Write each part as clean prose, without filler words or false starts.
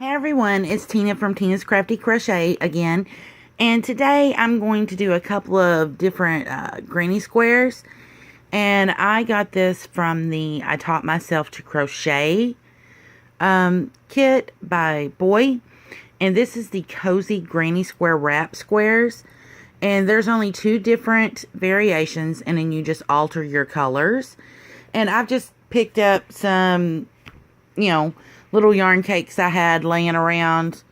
Hey everyone, it's Tina from Tina's Crafty Crochet again, and today I'm going to do a couple of different granny squares, and I got this from the I Taught Myself to Crochet kit by Boye, and this is the Cozy Granny Square Wrap Squares, and there's only 2 different variations, and then you just alter your colors, and I've just picked up some, little yarn cakes I had laying around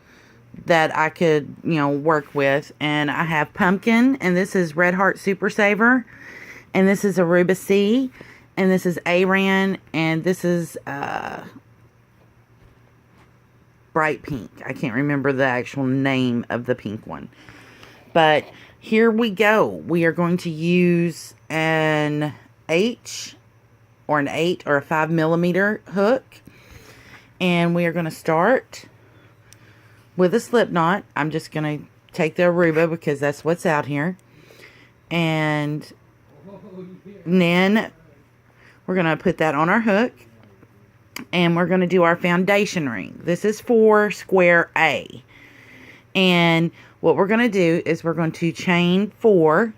that I could, work with. And I have pumpkin, and this is Red Heart Super Saver, and this is Aruba C, and this is Aran, and this is bright pink. I can't remember the actual name of the pink one. But here we go. We are going to use an H or an 8 or a 5mm hook. And we are going to start with a slip knot. I'm just going to take the Aruba because that's what's out here. And then we're going to put that on our hook. And we're going to do our foundation ring. This is for square A. And what we're going to do is we're going to chain 4.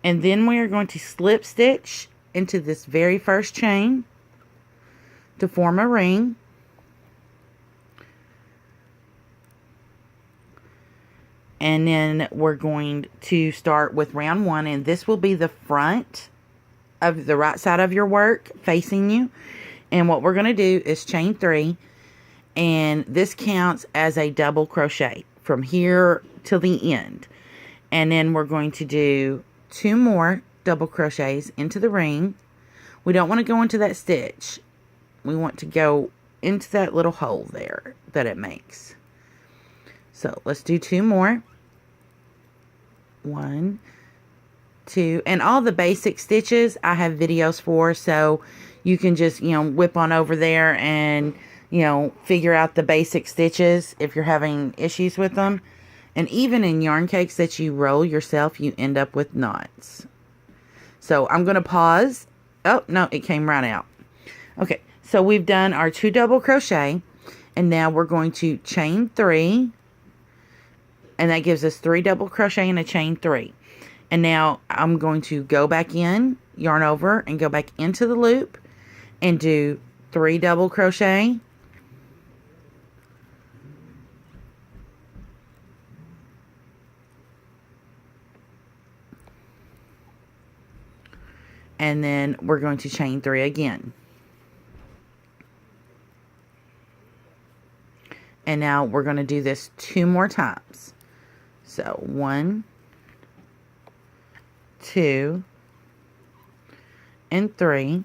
And then we are going to slip stitch into this very first chain to form a ring. And then we're going to start with round 1, and this will be the front of the right side of your work facing you. And what we're going to do is chain 3, and this counts as a double crochet from here till the end. And then we're going to do 2 more double crochets into the ring. We don't want to go into that stitch. We want to go into that little hole there that it makes. So let's do 2 more. 1, 2, and all the basic stitches I have videos for, so you can just, whip on over there and, figure out the basic stitches if you're having issues with them. And even in yarn cakes that you roll yourself, you end up with knots. So I'm going to pause. Oh, no, it came right out. Okay, so we've done our 2 double crochet. And now we're going to chain 3. And that gives us 3 double crochet and a chain 3. And now I'm going to go back in, yarn over, and go back into the loop. And do 3 double crochet. And then we're going to chain 3 again. And now we're going to do this 2 more times. So 1, 2, and 3.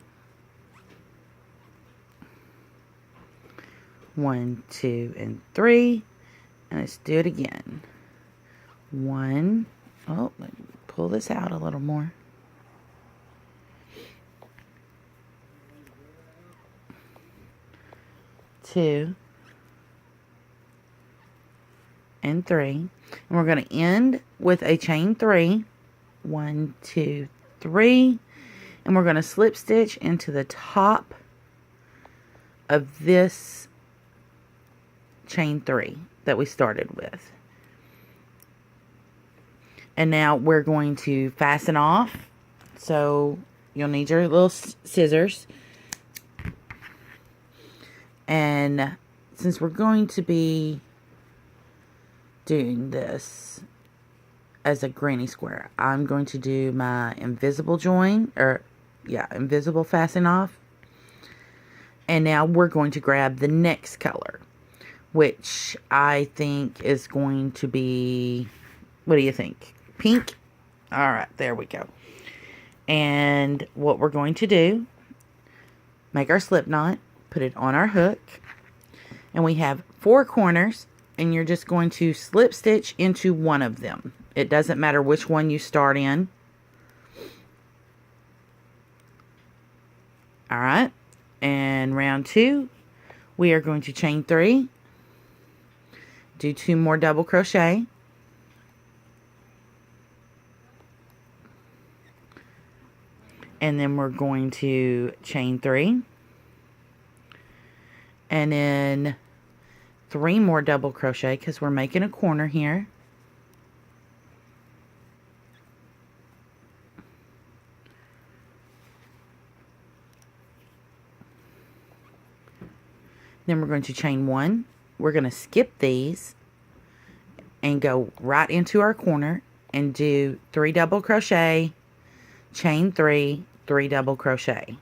1, 2, and 3. And let's do it again. 1. Oh, let me pull this out a little more. 2, and 3, and we're going to end with a chain 3. 1, 2, 3, and we're going to slip stitch into the top of this chain 3 that we started with. And now we're going to fasten off, so you'll need your little scissors. And since we're going to be doing this as a granny square, I'm going to do my invisible join, invisible fasten off. And now we're going to grab the next color, which I think is going to be, what do you think? Pink? Alright, there we go. And what we're going to do, make our slip knot, put it on our hook, and we have 4 corners, and you're just going to slip stitch into one of them. It doesn't matter which one you start in. Alright, and round 2, we are going to chain 3, do 2 more double crochet, and then we're going to chain 3, and then 3 more double crochet because we're making a corner here. Then we're going to chain 1. We're going to skip these and go right into our corner and do 3 double crochet, chain 3, 3 double crochet.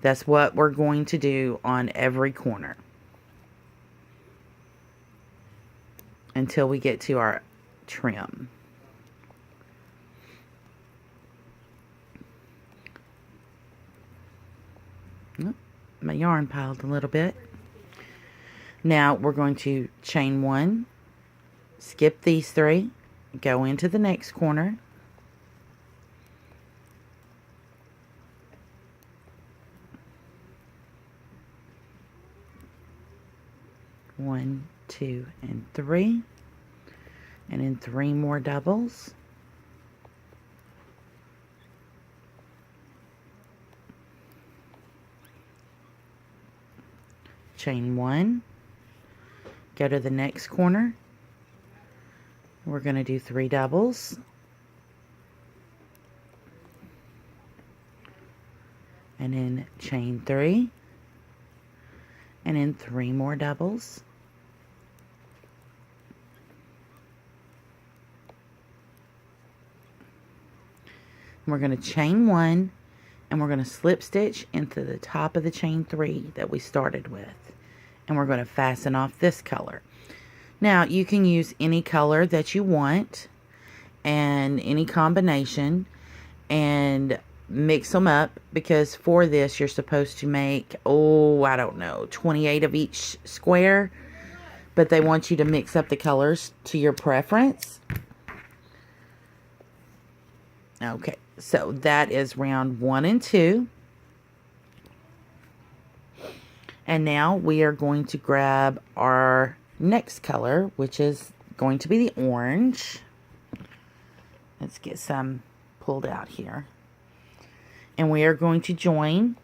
That's what we're going to do on every corner until we get to our trim. Oh, my yarn piled a little bit. Now we're going to chain 1, skip these 3, go into the next corner, one, 2, and 3, and then 3 more doubles. Chain 1, go to the next corner. We're going to do 3 doubles, and then chain 3, and then 3 more doubles. We're going to chain 1, and we're going to slip stitch into the top of the chain 3 that we started with, and we're going to fasten off this color. Now you can use any color that you want and any combination and mix them up, because for this you're supposed to make, oh, I don't know, 28 of each square, but they want you to mix up the colors to your preference. Okay, so that is round 1 and 2. And now we are going to grab our next color, which is going to be the orange. Let's get some pulled out here. And we are going to join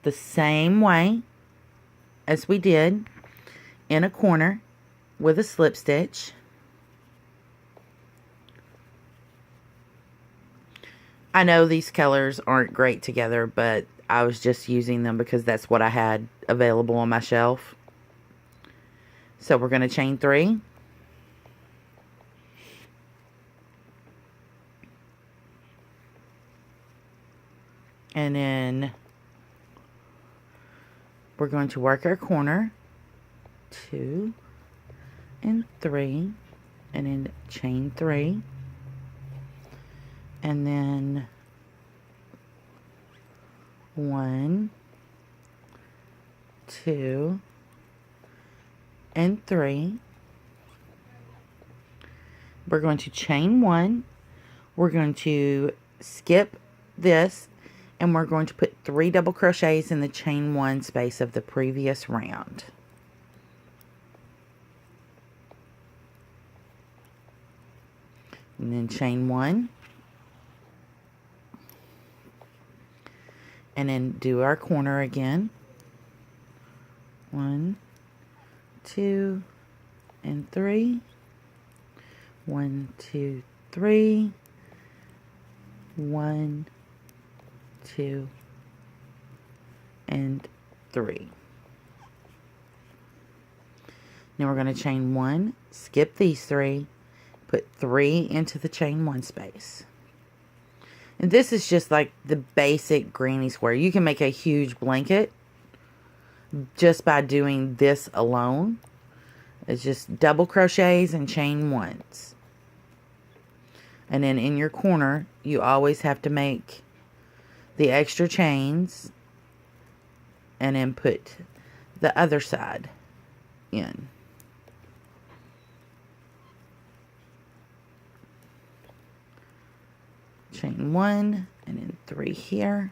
the same way as we did in a corner with a slip stitch. I know these colors aren't great together, but I was just using them because that's what I had available on my shelf. So we're going to chain 3. And then we're going to work our corner, 2 and 3, and then chain 3. And then 1, 2, and 3. We're going to chain 1. We're going to skip this, and we're going to put 3 double crochets in the chain 1 space of the previous round. And then chain 1. And then do our corner again. 1, 2, and 3. 1, 2, 3. 1, 2, and 3. Now we're going to chain 1, skip these 3, put 3 into the chain 1 space. And this is just like the basic granny square. You can make a huge blanket just by doing this alone. It's just double crochets and chain 1s. And then in your corner, you always have to make the extra chains and then put the other side in. Chain 1 and then 3 here.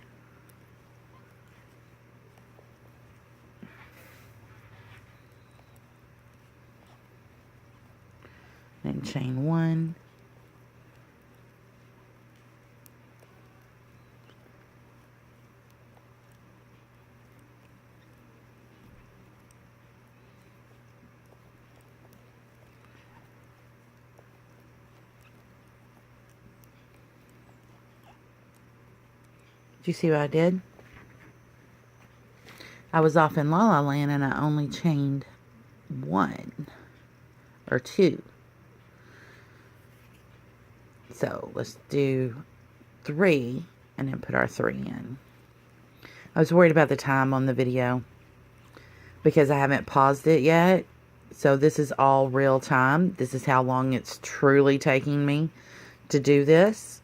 Then chain 1. Did you see what I did? I was off in La La Land and I only chained 1 or 2. So let's do 3 and then put our 3 in. I was worried about the time on the video because I haven't paused it yet. So this is all real time. This is how long it's truly taking me to do this.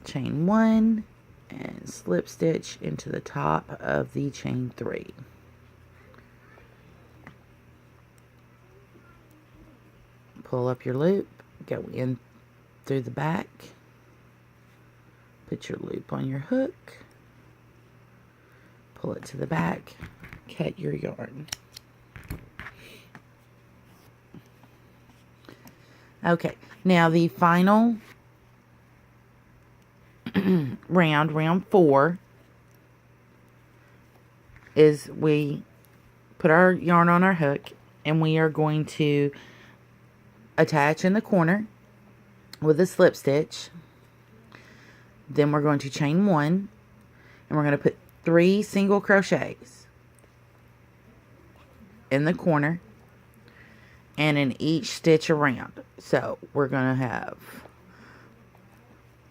Chain 1 and slip stitch into the top of the chain 3. Pull up your loop, go in through the back, put your loop on your hook, pull it to the back, cut your yarn. Okay, now the final round 4, is we put our yarn on our hook and we are going to attach in the corner with a slip stitch. Then we're going to chain 1 and we're going to put 3 single crochets in the corner and in each stitch around. So we're going to have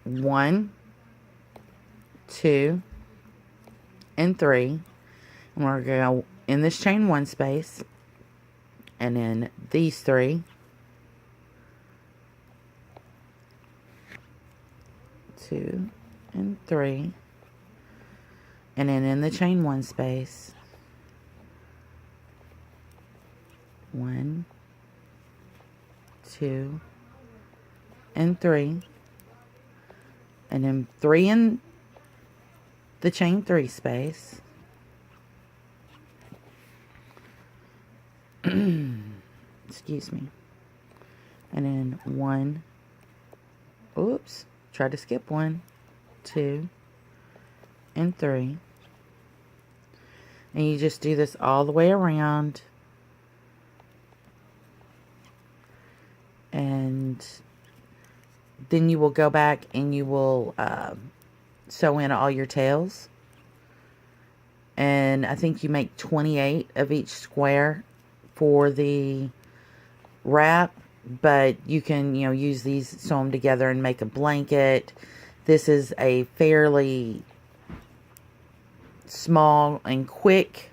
1, 2, and 3, and we're going to go in this chain 1 space and then these 3, 2 and 3, and then in the chain 1 space 1, 2, and 3, and then 3 in the chain 3 space, excuse me, and then 1, oops, tried to skip 1, 2, and 3, and you just do this all the way around, and then you will go back and you will sew in all your tails, and I think you make 28 of each square for the wrap, but you can, you know, use these, sew them together and make a blanket. This is a fairly small and quick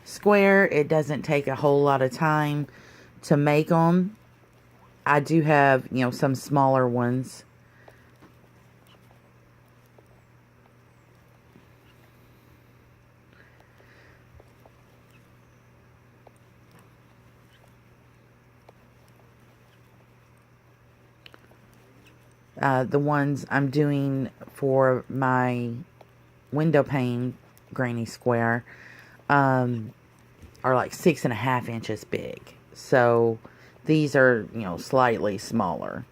square. It doesn't take a whole lot of time to make them. I do have, you know, some smaller ones. The ones I'm doing for my window pane granny square are like 6.5 inches big. So these are, you know, slightly smaller.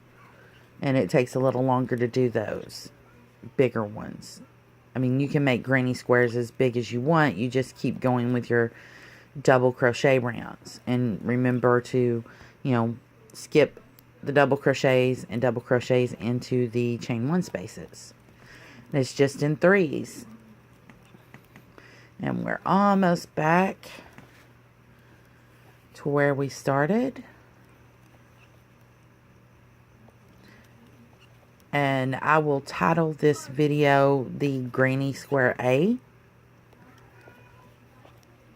And it takes a little longer to do those bigger ones. I mean, you can make granny squares as big as you want. You just keep going with your double crochet rounds. And remember to, you know, skip the double crochets and double crochets into the chain 1 spaces. And it's just in 3s. And we're almost back to where we started. And I will title this video the Granny Square A.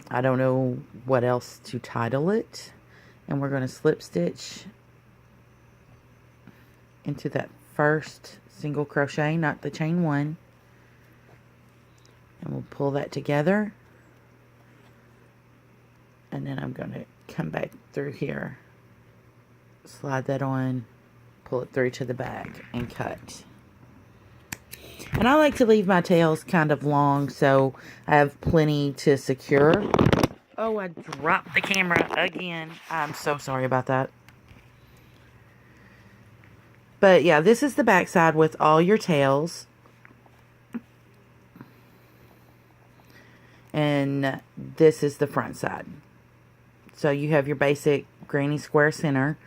I don't know what else to title it. And we're going to slip stitch into that first single crochet, not the chain 1. And we'll pull that together. And then I'm going to come back through here, slide that on, pull it through to the back, and cut. And I like to leave my tails kind of long so I have plenty to secure. Oh, I dropped the camera again. I'm so sorry about that. But yeah, this is the back side with all your tails. And this is the front side. So you have your basic granny square center.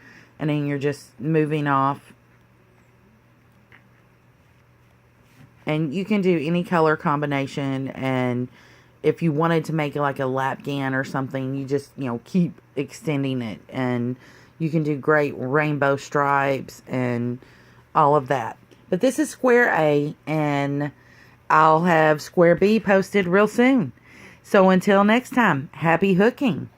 and then you're just moving off. And you can do any color combination, and if you wanted to make it like a lapgan or something, you just, keep extending it, and you can do great rainbow stripes and all of that. But this is square A, and I'll have square B posted real soon. So until next time, happy hooking.